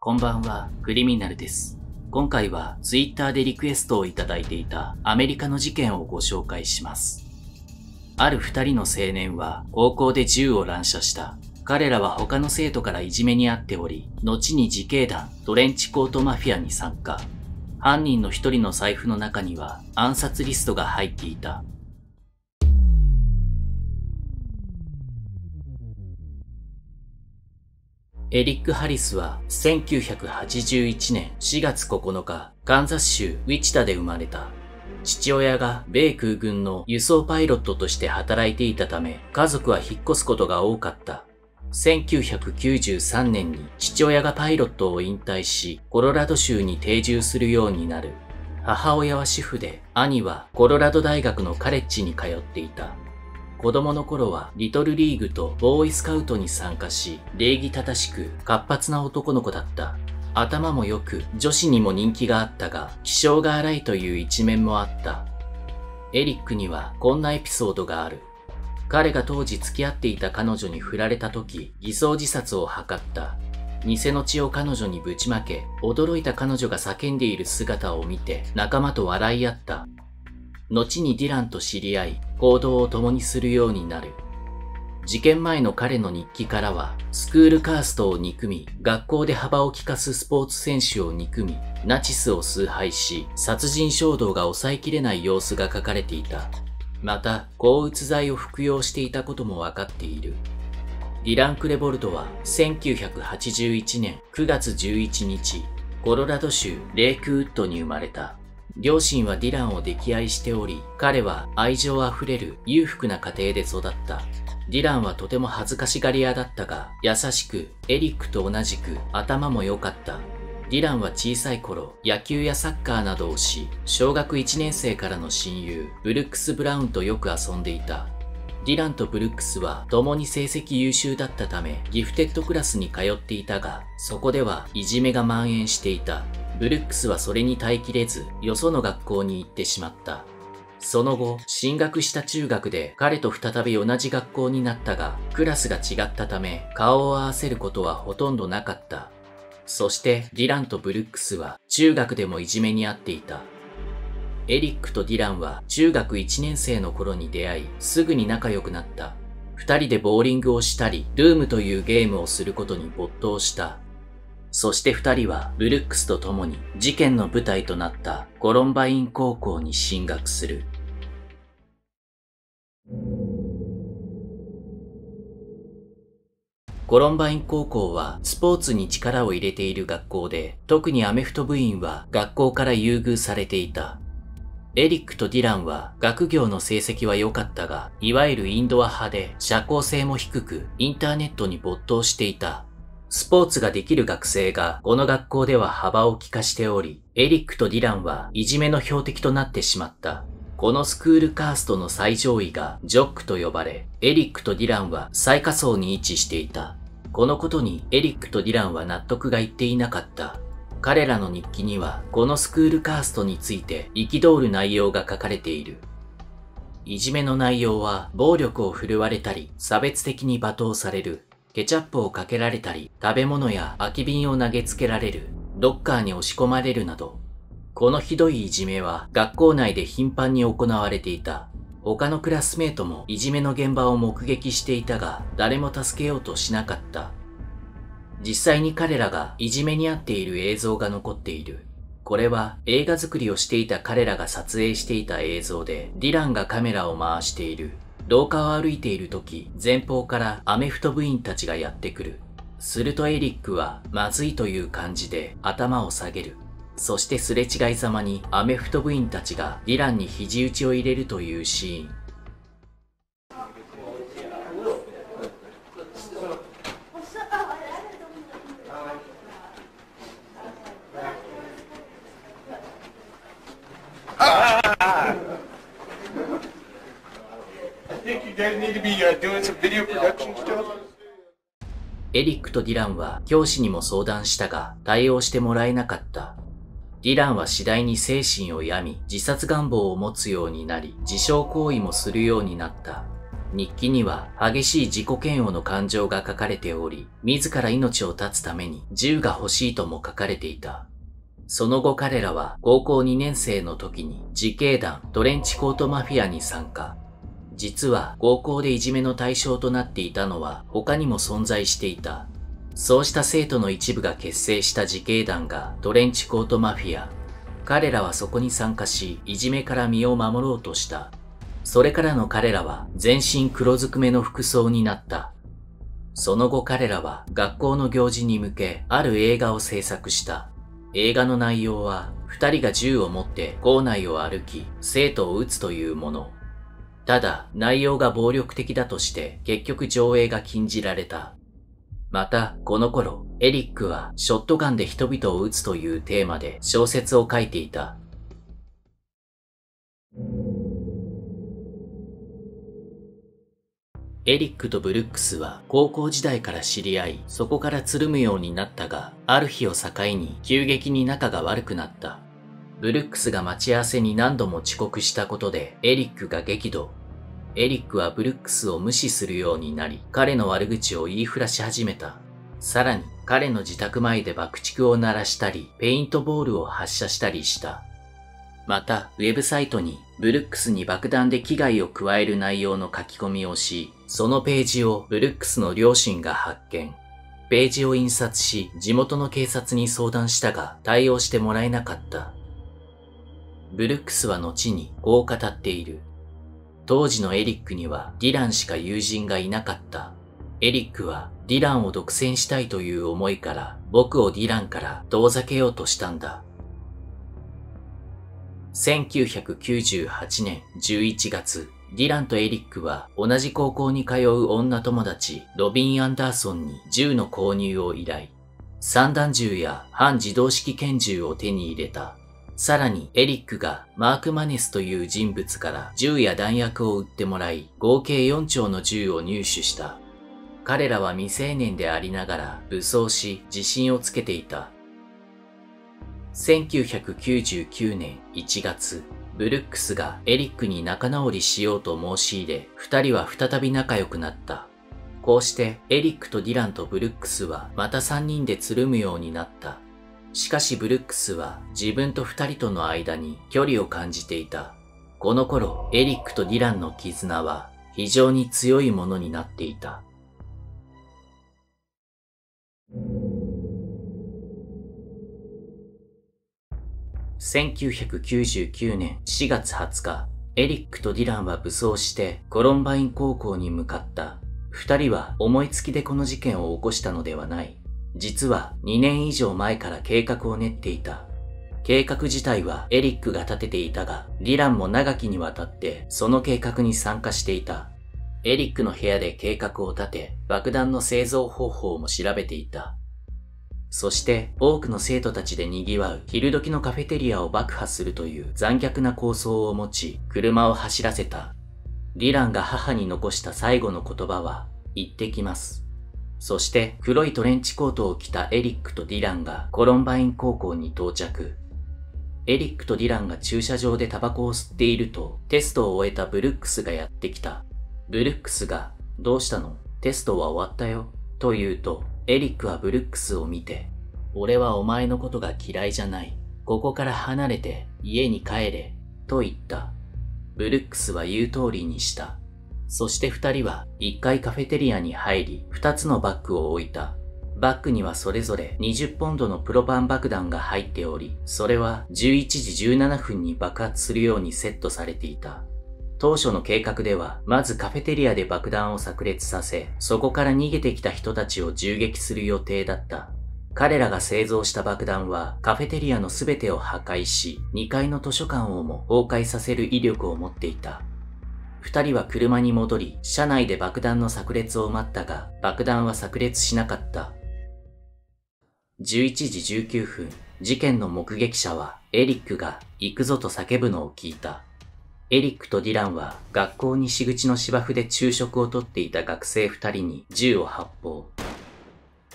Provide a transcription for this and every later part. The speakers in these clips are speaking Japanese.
こんばんは、クリミナルです。今回は Twitter でリクエストをいただいていたアメリカの事件をご紹介します。ある二人の青年は高校で銃を乱射した。彼らは他の生徒からいじめにあっており、後に自警団トレンチコートマフィアに参加。犯人の一人の財布の中には暗殺リストが入っていた。エリック・ハリスは1981年4月9日、カンザス州ウィチタで生まれた。父親が米空軍の輸送パイロットとして働いていたため、家族は引っ越すことが多かった。1993年に父親がパイロットを引退し、コロラド州に定住するようになる。母親は主婦で、兄はコロラド大学のカレッジに通っていた。子供の頃はリトルリーグとボーイスカウトに参加し、礼儀正しく活発な男の子だった。頭も良く女子にも人気があったが、気性が荒いという一面もあった。エリックにはこんなエピソードがある。彼が当時付き合っていた彼女に振られた時、偽装自殺を図った。偽の血を彼女にぶちまけ、驚いた彼女が叫んでいる姿を見て仲間と笑い合った。後にディランと知り合い、行動を共にするようになる。事件前の彼の日記からは、スクールカーストを憎み、学校で幅を利かすスポーツ選手を憎み、ナチスを崇拝し、殺人衝動が抑えきれない様子が書かれていた。また、抗うつ剤を服用していたこともわかっている。ディラン・クレボルトは1981年9月11日、コロラド州レイクウッドに生まれた。両親はディランを溺愛しており、彼は愛情あふれる裕福な家庭で育った。ディランはとても恥ずかしがり屋だったが、優しく、エリックと同じく頭も良かった。ディランは小さい頃、野球やサッカーなどをし、小学1年生からの親友、ブルックス・ブラウンとよく遊んでいた。ディランとブルックスは共に成績優秀だったため、ギフテッドクラスに通っていたが、そこではいじめが蔓延していた。ブルックスはそれに耐えきれず、よその学校に行ってしまった。その後、進学した中学で彼と再び同じ学校になったが、クラスが違ったため、顔を合わせることはほとんどなかった。そして、ディランとブルックスは中学でもいじめにあっていた。エリックとディランは中学1年生の頃に出会い、すぐに仲良くなった。二人でボーリングをしたり、ルームというゲームをすることに没頭した。そして二人はブルックスと共に事件の舞台となったコロンバイン高校に進学する。コロンバイン高校はスポーツに力を入れている学校で、特にアメフト部員は学校から優遇されていた。エリックとディランは学業の成績は良かったが、いわゆるインドア派で社交性も低く、インターネットに没頭していた。スポーツができる学生がこの学校では幅を利かしており、エリックとディランはいじめの標的となってしまった。このスクールカーストの最上位がジョックと呼ばれ、エリックとディランは最下層に位置していた。このことにエリックとディランは納得がいっていなかった。彼らの日記にはこのスクールカーストについて憤る内容が書かれている。いじめの内容は暴力を振るわれたり、差別的に罵倒される。ケチャップをかけられたり、食べ物や空き瓶を投げつけられる、ロッカーに押し込まれるなど、このひどいいじめは学校内で頻繁に行われていた。他のクラスメートもいじめの現場を目撃していたが、誰も助けようとしなかった。実際に彼らがいじめに遭っている映像が残っている。これは映画作りをしていた彼らが撮影していた映像で、ディランがカメラを回している。廊下を歩いている時、前方からアメフト部員たちがやってくる。するとエリックはまずいという感じで頭を下げる。そしてすれ違いざまにアメフト部員たちがディランに肘打ちを入れるというシーン。エリックとディランは教師にも相談したが対応してもらえなかった。ディランは次第に精神を病み、自殺願望を持つようになり、自傷行為もするようになった。日記には激しい自己嫌悪の感情が書かれており、自ら命を絶つために銃が欲しいとも書かれていた。その後彼らは高校2年生の時に自警団トレンチコートマフィアに参加。実は高校でいじめの対象となっていたのは他にも存在していた。そうした生徒の一部が結成した自警団がトレンチコートマフィア。彼らはそこに参加し、いじめから身を守ろうとした。それからの彼らは全身黒ずくめの服装になった。その後彼らは学校の行事に向けある映画を制作した。映画の内容は二人が銃を持って校内を歩き生徒を撃つというもの。ただ内容が暴力的だとして結局上映が禁じられた。またこの頃エリックはショットガンで人々を撃つというテーマで小説を書いていた。エリックとブルックスは高校時代から知り合い、そこからつるむようになったが、ある日を境に急激に仲が悪くなった。ブルックスが待ち合わせに何度も遅刻したことでエリックが激怒。エリックはブルックスを無視するようになり、彼の悪口を言いふらし始めた。さらに彼の自宅前で爆竹を鳴らしたり、ペイントボールを発射したりした。また、ウェブサイトにブルックスに爆弾で危害を加える内容の書き込みをし、そのページをブルックスの両親が発見。ページを印刷し、地元の警察に相談したが、対応してもらえなかった。ブルックスは後にこう語っている。当時のエリックにはディランしか友人がいなかった。エリックはディランを独占したいという思いから、僕をディランから遠ざけようとしたんだ。1998年11月、ディランとエリックは同じ高校に通う女友達ロビン・アンダーソンに銃の購入を依頼。散弾銃や半自動式拳銃を手に入れた。さらにエリックがマーク・マネスという人物から銃や弾薬を売ってもらい、合計4丁の銃を入手した。彼らは未成年でありながら武装し自信をつけていた。1999年1月、ブルックスがエリックに仲直りしようと申し入れ、二人は再び仲良くなった。こうしてエリックとディランとブルックスはまた三人でつるむようになった。しかしブルックスは自分と二人との間に距離を感じていた。この頃、エリックとディランの絆は非常に強いものになっていた。1999年4月20日、エリックとディランは武装してコロンバイン高校に向かった。二人は思いつきでこの事件を起こしたのではない。実は2年以上前から計画を練っていた。計画自体はエリックが立てていたが、ディランも長きにわたってその計画に参加していた。エリックの部屋で計画を立て、爆弾の製造方法も調べていた。そして多くの生徒たちで賑わう昼時のカフェテリアを爆破するという残虐な構想を持ち、車を走らせた。ディランが母に残した最後の言葉は、行ってきます。そして黒いトレンチコートを着たエリックとディランがコロンバイン高校に到着。エリックとディランが駐車場でタバコを吸っていると、テストを終えたブルックスがやってきた。ブルックスが、どうしたの？テストは終わったよ。と言うと、エリックはブルックスを見て、俺はお前のことが嫌いじゃない。ここから離れて家に帰れ。と言った。ブルックスは言う通りにした。そして二人は一回カフェテリアに入り、二つのバッグを置いた。バッグにはそれぞれ20ポンドのプロパン爆弾が入っており、それは11時17分に爆発するようにセットされていた。当初の計画では、まずカフェテリアで爆弾を炸裂させ、そこから逃げてきた人たちを銃撃する予定だった。彼らが製造した爆弾はカフェテリアのすべてを破壊し、2階の図書館をも崩壊させる威力を持っていた。二人は車に戻り、車内で爆弾の炸裂を待ったが、爆弾は炸裂しなかった。11時19分、事件の目撃者はエリックが行くぞと叫ぶのを聞いた。エリックとディランは学校西口の芝生で昼食をとっていた学生二人に銃を発砲。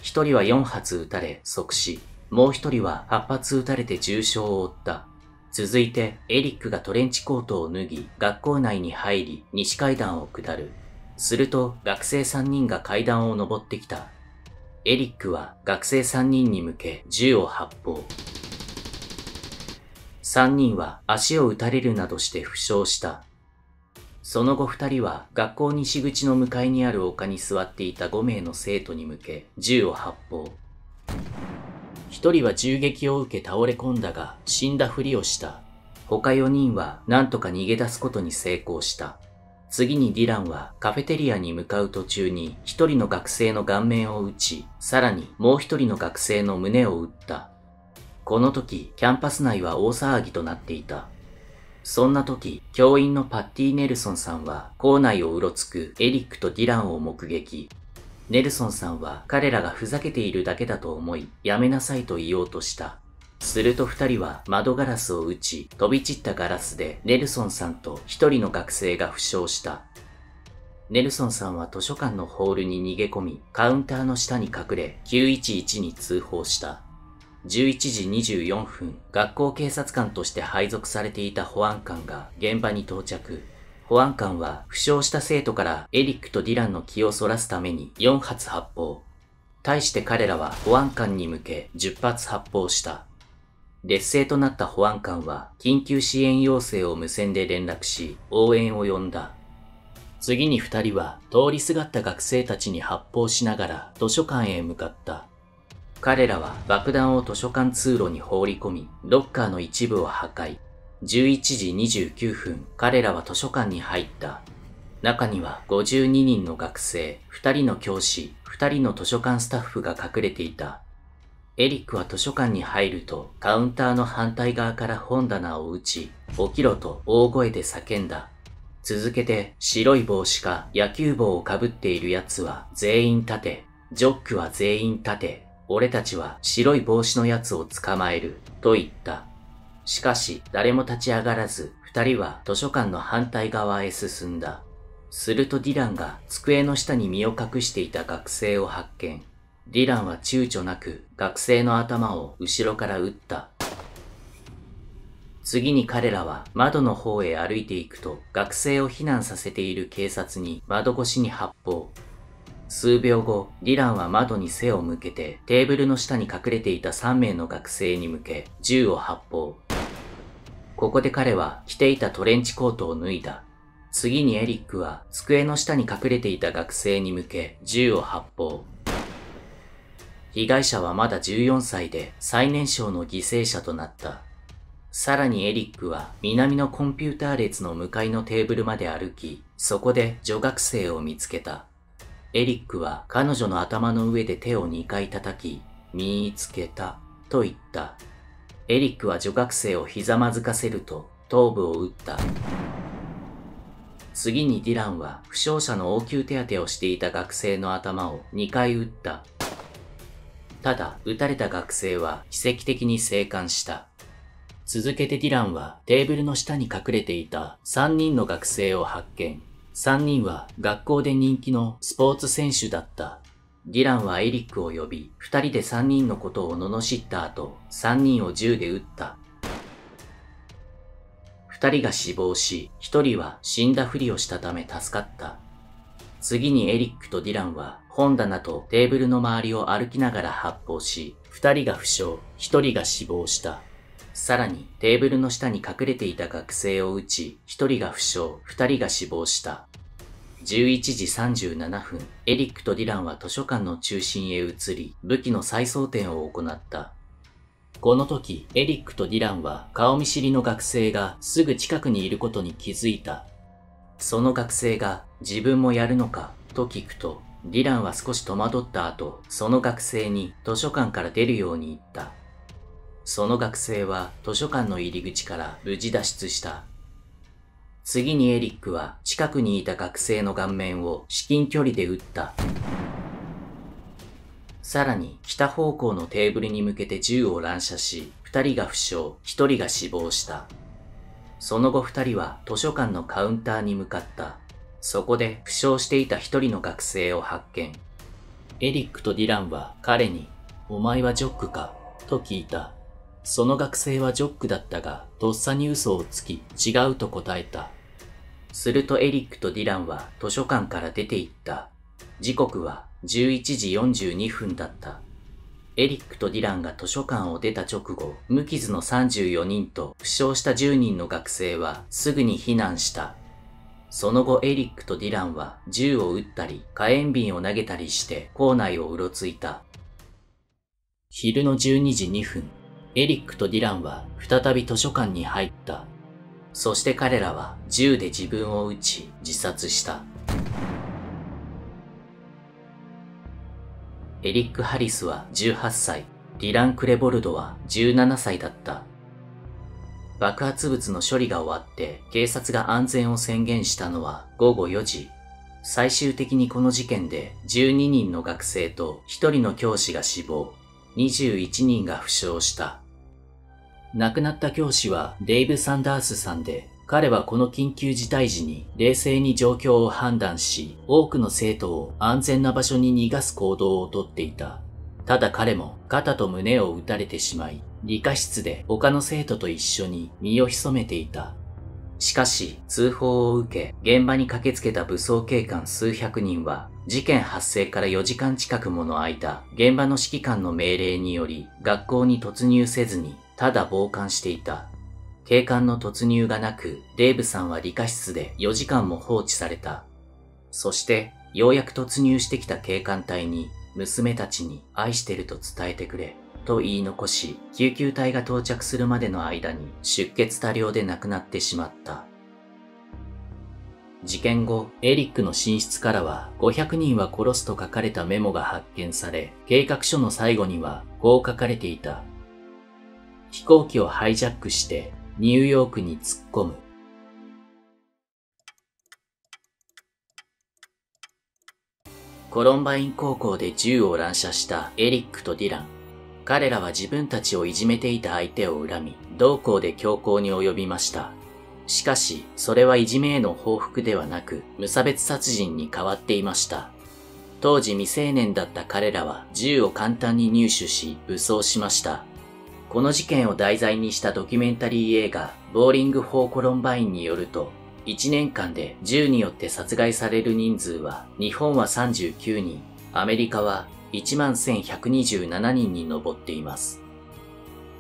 一人は4発撃たれ即死、もう一人は8発撃たれて重傷を負った。続いてエリックがトレンチコートを脱ぎ、学校内に入り西階段を下る。すると学生3人が階段を登ってきた。エリックは学生3人に向け銃を発砲。3人は足を撃たれるなどして負傷した。その後2人は学校西口の向かいにある丘に座っていた5名の生徒に向け銃を発砲。1人は銃撃を受け倒れ込んだが死んだふりをした。他4人は何とか逃げ出すことに成功した。次にディランはカフェテリアに向かう途中に1人の学生の顔面を撃ち、さらにもう1人の学生の胸を撃った。この時、キャンパス内は大騒ぎとなっていた。そんな時、教員のパッティ・ネルソンさんは校内をうろつくエリックとディランを目撃。ネルソンさんは彼らがふざけているだけだと思い、やめなさいと言おうとした。すると2人は窓ガラスを撃ち、飛び散ったガラスでネルソンさんと1人の学生が負傷した。ネルソンさんは図書館のホールに逃げ込み、カウンターの下に隠れ911に通報した。11時24分、学校警察官として配属されていた保安官が現場に到着。保安官は負傷した生徒からエリックとディランの気をそらすために4発発砲。対して彼らは保安官に向け10発発砲した。劣勢となった保安官は緊急支援要請を無線で連絡し、応援を呼んだ。次に2人は通りすがった学生たちに発砲しながら図書館へ向かった。彼らは爆弾を図書館通路に放り込み、ロッカーの一部を破壊。11時29分、彼らは図書館に入った。中には52人の学生、2人の教師、2人の図書館スタッフが隠れていた。エリックは図書館に入ると、カウンターの反対側から本棚を撃ち、起きろと大声で叫んだ。続けて、白い帽子か野球帽をかぶっている奴は全員立て、ジョックは全員立て、俺たちは白い帽子の奴を捕まえる、と言った。しかし、誰も立ち上がらず、二人は図書館の反対側へ進んだ。するとディランが机の下に身を隠していた学生を発見。ディランは躊躇なく学生の頭を後ろから撃った。次に彼らは窓の方へ歩いていくと、学生を避難させている警察に窓越しに発砲。数秒後、ディランは窓に背を向けてテーブルの下に隠れていた3名の学生に向け銃を発砲。ここで彼は着ていたトレンチコートを脱いだ。次にエリックは机の下に隠れていた学生に向け銃を発砲。被害者はまだ14歳で最年少の犠牲者となった。さらにエリックは南のコンピューター列の向かいのテーブルまで歩き、そこで女学生を見つけた。エリックは彼女の頭の上で手を2回叩き、見つけたと言った。エリックは女学生をひざまずかせると頭部を打った。次にディランは負傷者の応急手当てをしていた学生の頭を2回撃った。ただ、撃たれた学生は奇跡的に生還した。続けてディランはテーブルの下に隠れていた3人の学生を発見。3人は学校で人気のスポーツ選手だった。ディランはエリックを呼び、2人で3人のことを罵った後、3人を銃で撃った。2人が死亡し、1人は死んだふりをしたため助かった。次にエリックとディランは本棚とテーブルの周りを歩きながら発砲し、2人が負傷、1人が死亡した。さらにテーブルの下に隠れていた学生を撃ち、1人が負傷、2人が死亡した。11時37分、エリックとディランは図書館の中心へ移り、武器の再装填を行った。この時、エリックとディランは顔見知りの学生がすぐ近くにいることに気づいた。その学生が自分もやるのかと聞くと、ディランは少し戸惑った後、その学生に図書館から出るように言った。その学生は図書館の入り口から無事脱出した。次にエリックは近くにいた学生の顔面を至近距離で撃った。さらに北方向のテーブルに向けて銃を乱射し、2人が負傷、1人が死亡した。その後2人は図書館のカウンターに向かった。そこで負傷していた1人の学生を発見。エリックとディランは彼に、お前はジョックかと聞いた。その学生はジョックだったが、とっさに嘘をつき、違うと答えた。するとエリックとディランは図書館から出て行った。時刻は11時42分だった。エリックとディランが図書館を出た直後、無傷の34人と負傷した10人の学生はすぐに避難した。その後エリックとディランは銃を撃ったり火炎瓶を投げたりして校内をうろついた。昼の12時2分、エリックとディランは再び図書館に入った。そして彼らは銃で自分を撃ち自殺した。エリック・ハリスは18歳、ディラン・クレボルドは17歳だった。爆発物の処理が終わって警察が安全を宣言したのは午後4時。最終的にこの事件で12人の学生と1人の教師が死亡、21人が負傷した。亡くなった教師はデイブ・サンダースさんで、彼はこの緊急事態時に冷静に状況を判断し、多くの生徒を安全な場所に逃がす行動をとっていた。ただ彼も肩と胸を撃たれてしまい、理科室で他の生徒と一緒に身を潜めていた。しかし通報を受け、現場に駆けつけた武装警官数百人は、事件発生から4時間近くもの間、現場の指揮官の命令により学校に突入せずに、ただ傍観していた。警官の突入がなく、デーブさんは理科室で4時間も放置された。そして、ようやく突入してきた警官隊に、娘たちに愛してると伝えてくれ、と言い残し、救急隊が到着するまでの間に出血多量で亡くなってしまった。事件後、エリックの寝室からは500人は殺すと書かれたメモが発見され、計画書の最後にはこう書かれていた。飛行機をハイジャックしてニューヨークに突っ込む。コロンバイン高校で銃を乱射したエリックとディラン。彼らは自分たちをいじめていた相手を恨み、同校で凶行に及びました。しかし、それはいじめへの報復ではなく、無差別殺人に変わっていました。当時未成年だった彼らは銃を簡単に入手し、武装しました。この事件を題材にしたドキュメンタリー映画、ボーリング・フォー・コロンバインによると、1年間で銃によって殺害される人数は、日本は39人、アメリカは11,127人に上っています。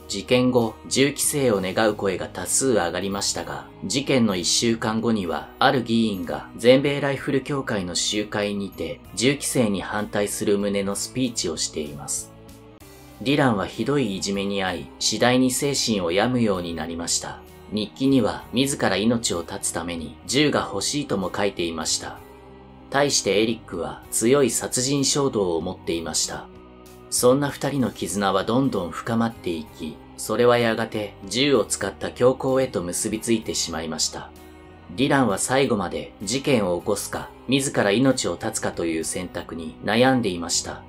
事件後、銃規制を願う声が多数上がりましたが、事件の1週間後には、ある議員が全米ライフル協会の集会にて、銃規制に反対する旨のスピーチをしています。ディランはひどいいじめに遭い、次第に精神を病むようになりました。日記には、自ら命を絶つために銃が欲しいとも書いていました。対してエリックは強い殺人衝動を持っていました。そんな二人の絆はどんどん深まっていき、それはやがて銃を使った凶行へと結びついてしまいました。ディランは最後まで事件を起こすか、自ら命を絶つかという選択に悩んでいました。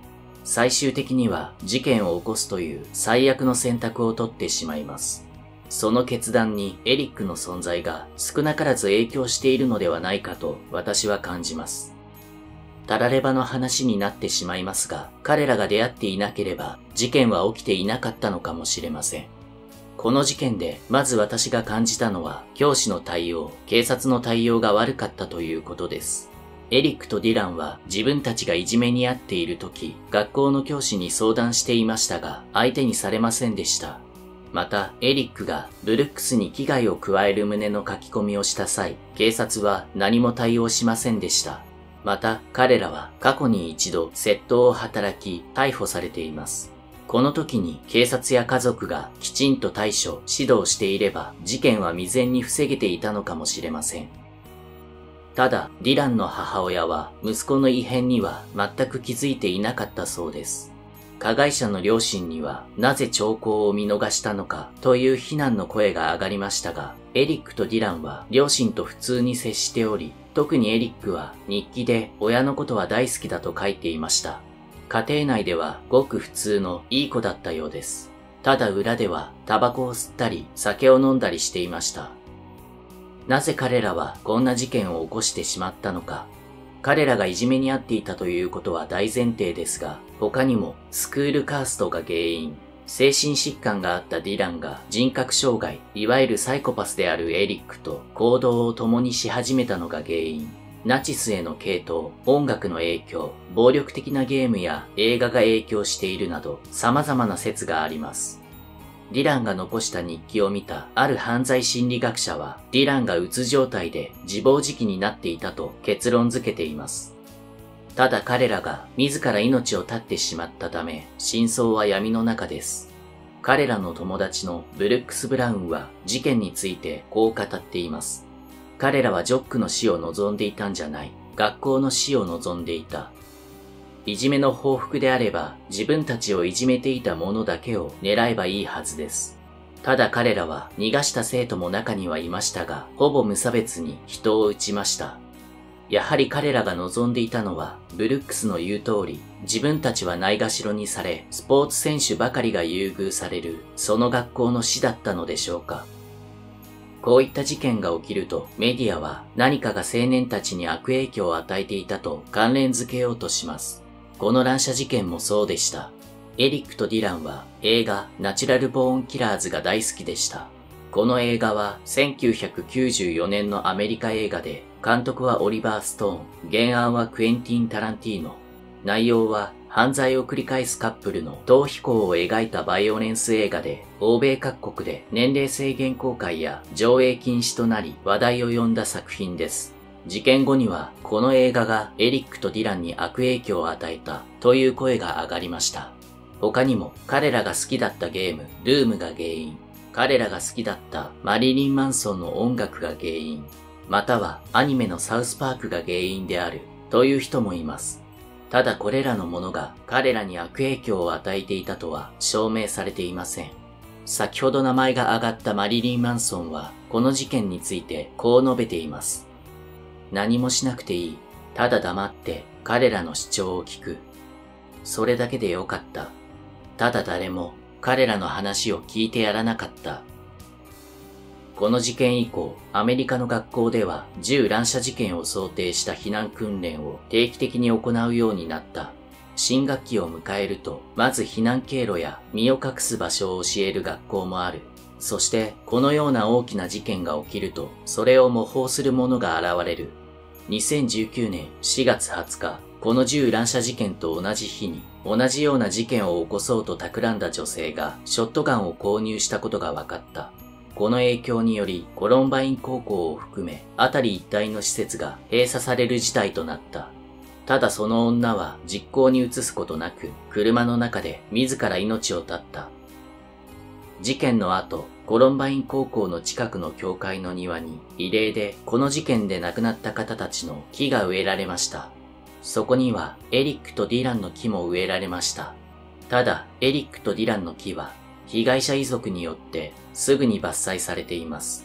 最終的には事件を起こすという最悪の選択を取ってしまいます。その決断にエリックの存在が少なからず影響しているのではないかと私は感じます。たらればの話になってしまいますが、彼らが出会っていなければ事件は起きていなかったのかもしれません。この事件でまず私が感じたのは教師の対応、警察の対応が悪かったということです。エリックとディランは自分たちがいじめに遭っている時、学校の教師に相談していましたが、相手にされませんでした。また、エリックがブルックスに危害を加える旨の書き込みをした際、警察は何も対応しませんでした。また、彼らは過去に一度窃盗を働き、逮捕されています。この時に警察や家族がきちんと対処、指導していれば、事件は未然に防げていたのかもしれません。ただ、ディランの母親は息子の異変には全く気づいていなかったそうです。加害者の両親にはなぜ兆候を見逃したのかという非難の声が上がりましたが、エリックとディランは両親と普通に接しており、特にエリックは日記で親のことは大好きだと書いていました。家庭内ではごく普通のいい子だったようです。ただ裏ではタバコを吸ったり酒を飲んだりしていました。なぜ彼らはこんな事件を起こしてしまったのか。彼らがいじめに遭っていたということは大前提ですが、他にもスクールカーストが原因、精神疾患があったディランが人格障害、いわゆるサイコパスであるエリックと行動を共にし始めたのが原因。ナチスへの傾倒、音楽の影響、暴力的なゲームや映画が影響しているなど様々な説があります。ディランが残した日記を見たある犯罪心理学者は、ディランがうつ状態で自暴自棄になっていたと結論付けています。ただ彼らが自ら命を絶ってしまったため、真相は闇の中です。彼らの友達のブルックス・ブラウンは事件についてこう語っています。彼らはジョックの死を望んでいたんじゃない。学校の死を望んでいた。いじめの報復であれば自分たちをいじめていた者だけを狙えばいいはずです。ただ彼らは逃がした生徒も中にはいましたが、ほぼ無差別に人を撃ちました。やはり彼らが望んでいたのは、ブルックスの言う通り、自分たちはないがしろにされ、スポーツ選手ばかりが優遇される、その学校の死だったのでしょうか。こういった事件が起きると、メディアは何かが青年たちに悪影響を与えていたと関連付けようとします。この乱射事件もそうでした。エリックとディランは映画ナチュラルボーンキラーズが大好きでした。この映画は1994年のアメリカ映画で、監督はオリバー・ストーン、原案はクエンティン・タランティーノ。内容は犯罪を繰り返すカップルの逃避行を描いたバイオレンス映画で、欧米各国で年齢制限公開や上映禁止となり話題を呼んだ作品です。事件後にはこの映画がエリックとディランに悪影響を与えたという声が上がりました。他にも彼らが好きだったゲーム、ルームが原因。彼らが好きだったマリリン・マンソンの音楽が原因、またはアニメのサウスパークが原因であるという人もいます。ただこれらのものが彼らに悪影響を与えていたとは証明されていません。先ほど名前が挙がったマリリン・マンソンはこの事件についてこう述べています。何もしなくていい。ただ黙って彼らの主張を聞く。それだけでよかった。ただ誰も彼らの話を聞いてやらなかった。この事件以降、アメリカの学校では銃乱射事件を想定した避難訓練を定期的に行うようになった。新学期を迎えると、まず避難経路や身を隠す場所を教える学校もある。そして、このような大きな事件が起きると、それを模倣する者が現れる。2019年4月20日、この銃乱射事件と同じ日に、同じような事件を起こそうと企んだ女性がショットガンを購入したことが分かった。この影響により、コロンバイン高校を含め、辺り一帯の施設が閉鎖される事態となった。ただその女は実行に移すことなく、車の中で自ら命を絶った。事件の後、コロンバイン高校の近くの教会の庭に、慰霊でこの事件で亡くなった方たちの木が植えられました。そこにはエリックとディランの木も植えられました。ただ、エリックとディランの木は、被害者遺族によってすぐに伐採されています。